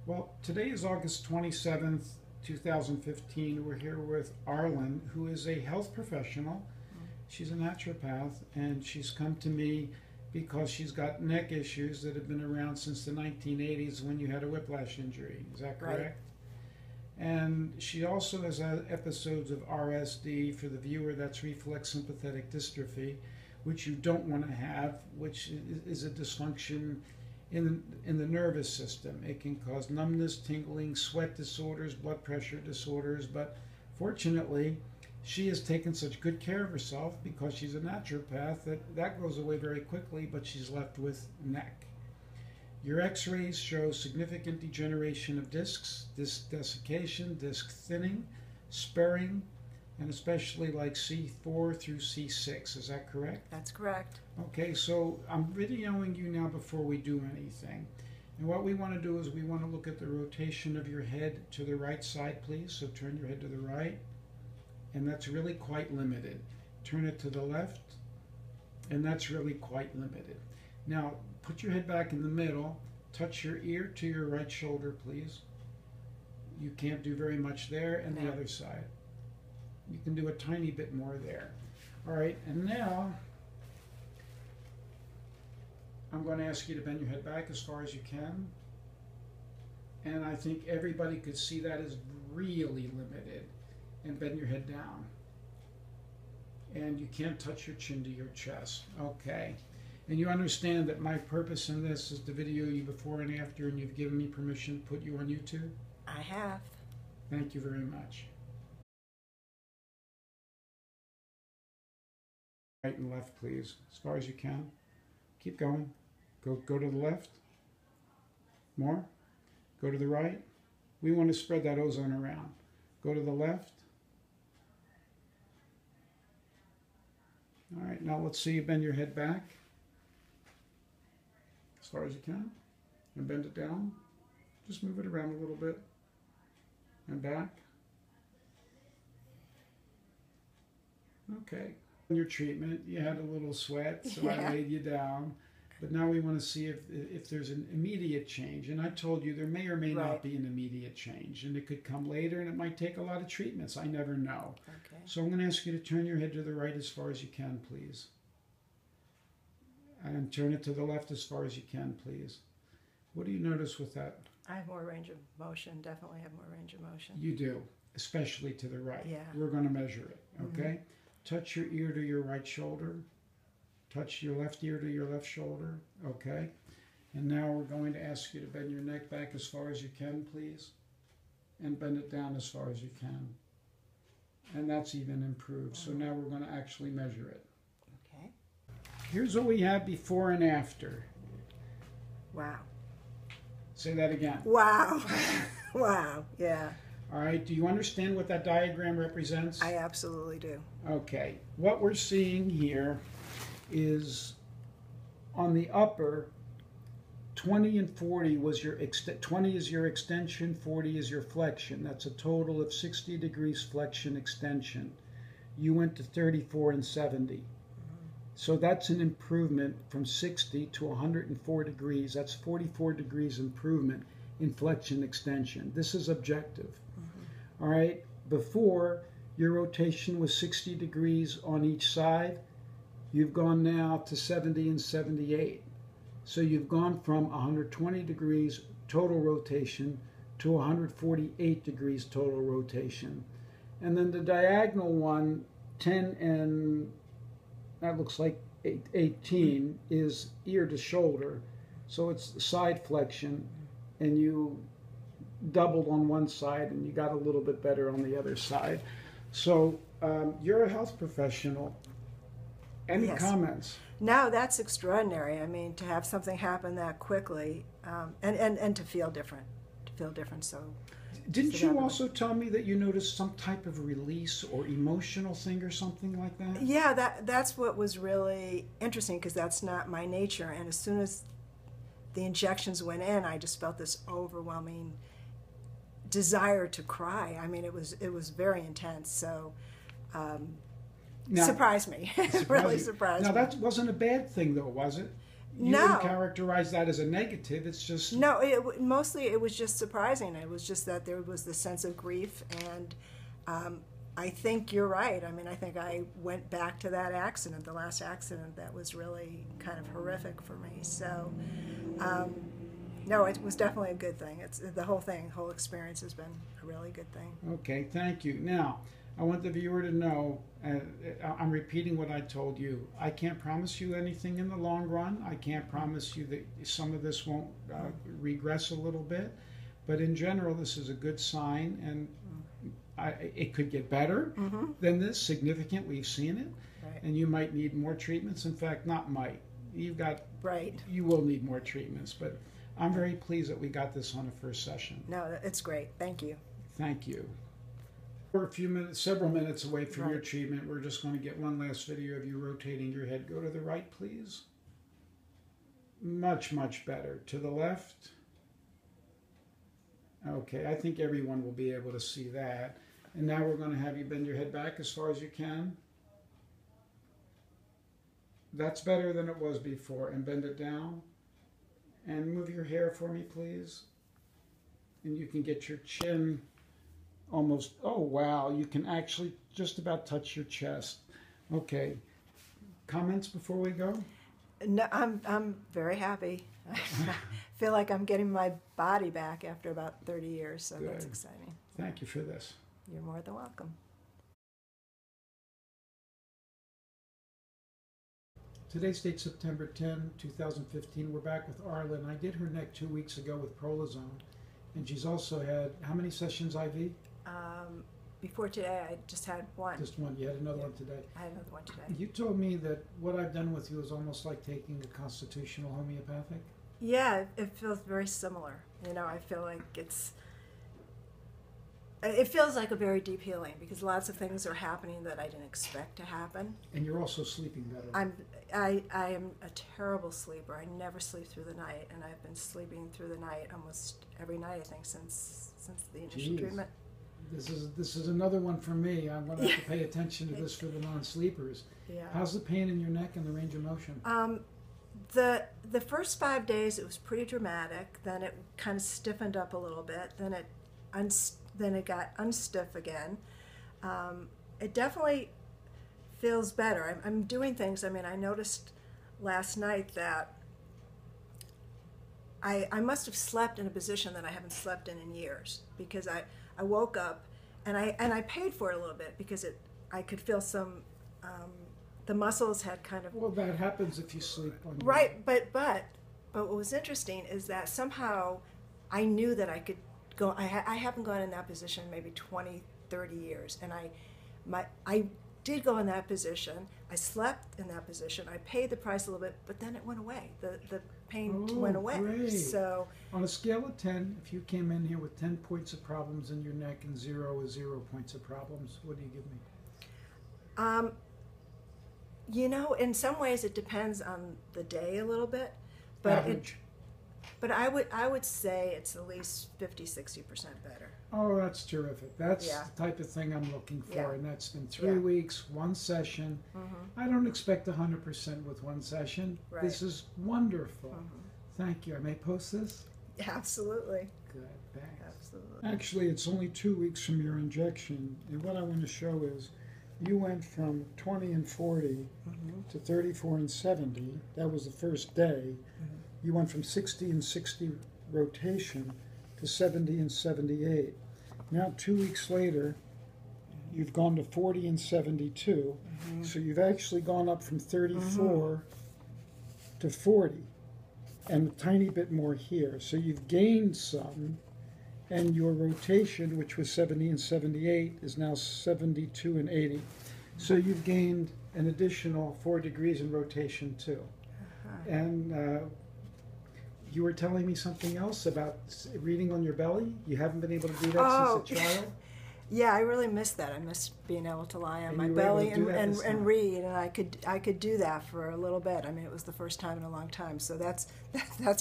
Well, today is August 27th, 2015. We're here with Arlen, who is a health professional. She's a naturopath, and she's come to me because she's got neck issues that have been around since the 1980s when you had a whiplash injury. Is that correct? Right. And she also has episodes of RSD. For the viewer, that's reflex sympathetic dystrophy, which you don't want to have, which is a dysfunction in the nervous system. It can cause numbness, tingling, sweat disorders, blood pressure disorders, but fortunately she has taken such good care of herself because she's a naturopath that goes away very quickly, but she's left with neck. Your x-rays show significant degeneration of discs, disc desiccation, disc thinning, sparing, and especially like C4 through C6. Is that correct? That's correct. Okay, so I'm videoing you now before we do anything. And what we want to do is we want to look at the rotation of your head to the right side, please. So turn your head to the right. And that's really quite limited. Turn it to the left. And that's really quite limited. Now, put your head back in the middle. Touch your ear to your right shoulder, please. You can't do very much there. And the other side. You can do a tiny bit more there. All right, and now I'm going to ask you to bend your head back as far as you can. And I think everybody could see that is really limited. And bend your head down. And you can't touch your chin to your chest. Okay. And you understand that my purpose in this is to video you before and after, and you've given me permission to put you on YouTube? I have. Thank you very much. Right and left, please, as far as you can. Keep going. Go to the left. More. Go to the right. We want to spread that ozone around. Go to the left. All right, now let's see you bend your head back as far as you can, and bend it down. Just move it around a little bit, and back. Okay. In your treatment, you had a little sweat, so I laid you down. But now we want to see if there's an immediate change. And I told you there may or may not be an immediate change. And it could come later, and it might take a lot of treatments. I never know. Okay. So I'm going to ask you to turn your head to the right as far as you can, please. And turn it to the left as far as you can, please. What do you notice with that? I have more range of motion, definitely have more range of motion. You do, especially to the right. Yeah. We're going to measure it, okay? Touch your ear to your right shoulder. Touch your left ear to your left shoulder, okay? And now we're going to ask you to bend your neck back as far as you can, please. And bend it down as far as you can. And that's even improved. So now we're going to actually measure it. Okay. Here's what we have before and after. Wow. Say that again. Wow. Wow, yeah. All right, do you understand what that diagram represents? I absolutely do. Okay, what we're seeing here is on the upper, 20 and 40 was your 20 is your extension, 40 is your flexion. That's a total of 60 degrees flexion extension. You went to 34 and 70. So that's an improvement from 60 to 104 degrees. That's 44 degrees improvement in flexion extension. This is objective. All right, before your rotation was 60 degrees on each side. You've gone now to 70 and 78. So you've gone from 120 degrees total rotation to 148 degrees total rotation. And then the diagonal one, 10 and that looks like 18, is ear to shoulder. So it's side flexion, and you doubled on one side and you got a little bit better on the other side. So you're a health professional. Any comments? No, that's extraordinary. I mean, to have something happen that quickly, and to feel different. So, didn't you also tell me that you noticed some type of release or emotional thing or something like that? Yeah, that's what was really interesting, because that's not my nature. And as soon as the injections went in, I just felt this overwhelming desire to cry. I mean, it was very intense. So. Now, surprised me. It really surprised me. Now, that wasn't a bad thing, though, was it? You No. wouldn't characterize that as a negative. It's just No, mostly it was just surprising. It was just that there was the sense of grief, and I think you're right. I mean, I think I went back to that accident, the last accident that was really kind of horrific for me. So, no, it was definitely a good thing. It's the whole experience has been a really good thing. okay. Thank you. Now, I want the viewer to know. I'm repeating what I told you. I can't promise you anything in the long run. I can't promise you that some of this won't regress a little bit, but in general, this is a good sign, and it could get better than this. Significant. We've seen it, Right. and you might need more treatments. In fact, not might. Right. You will need more treatments, but I'm very pleased that we got this on the first session. No, it's great. Thank you. Thank you. We're a few minutes, several minutes away from Right. your treatment. We're just going to get one last video of you rotating your head. Go to the right, please. Much, much better. To the left. Okay, I think everyone will be able to see that. And now we're going to have you bend your head back as far as you can. That's better than it was before. And bend it down. And move your hair for me, please. And you can get your chin almost, oh wow, you can actually just about touch your chest. Okay. Comments before we go? No, I'm very happy. I feel like I'm getting my body back after about 30 years, so that's Good. exciting. Thank you for this. You're more than welcome. Today's date, September 10, 2015. We're back with Arlen. I did her neck 2 weeks ago with Prolozone, and she's also had, how many sessions IV? Before today, I just had one. Just one. You had another one today. I had another one today. You told me that what I've done with you is almost like taking a constitutional homeopathic. Yeah, it feels very similar. You know, I feel like it feels like a very deep healing because lots of things are happening that I didn't expect to happen. And you're also sleeping better. I am a terrible sleeper. I never sleep through the night, and I've been sleeping through the night almost every night, I think, since the initial Jeez. treatment. This is another one for me. I'm going to have to pay attention to this for the non-sleepers. Yeah. How's the pain in your neck and the range of motion? The first 5 days it was pretty dramatic. Then it kind of stiffened up a little bit. Then it got unstiff again. It definitely feels better. I'm doing things. I mean, I noticed last night that I must have slept in a position that I haven't slept in years because I woke up and I paid for it a little bit because I could feel some the muscles had kind of Well, that happens if you sleep on your right, but what was interesting is that somehow I knew that I could go. I haven't gone in that position in maybe 20, 30 years, and I did go in that position. I slept in that position. I paid the price a little bit, but then it went away. The pain went away. Great. So On a scale of 10, if you came in here with 10 points of problems in your neck and 0 is 0 points of problems, what do you give me? you know, in some ways it depends on the day a little bit, but Average. but I would say it's at least 50-60% better. Oh, that's terrific. That's Yeah. the type of thing I'm looking for, Yeah. and that's been 3 Yeah. weeks, one session. Mm-hmm. I don't expect 100% with one session. Right. This is wonderful. Mm-hmm. Thank you. I may post this? Absolutely, Good, thanks. absolutely. Actually, it's only 2 weeks from your injection, and what I want to show is you went from 20 and 40 to 34 and 70. That was the first day. You went from 60 and 60 rotation to 70 and 78. Now, 2 weeks later, you've gone to 40 and 72. So you've actually gone up from 34 to 40 and a tiny bit more here. So you've gained some, and your rotation, which was 70 and 78, is now 72 and 80. So you've gained an additional 4 degrees in rotation too. And you were telling me something else about reading on your belly. You haven't been able to do that since a child? Yeah, I really missed that. I missed being able to lie on And my you were able belly to do that this time. and read, and I could do that for a little bit. I mean, it was the first time in a long time, so that's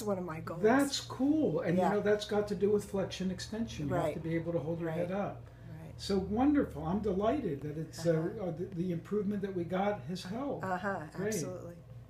one of my goals. That's cool. And Yeah. you know, that's got to do with flexion extension. You have Right. to be able to hold your Right. head up. right. So wonderful. I'm delighted that it's the improvement that we got has helped. Uh huh. Great. Absolutely.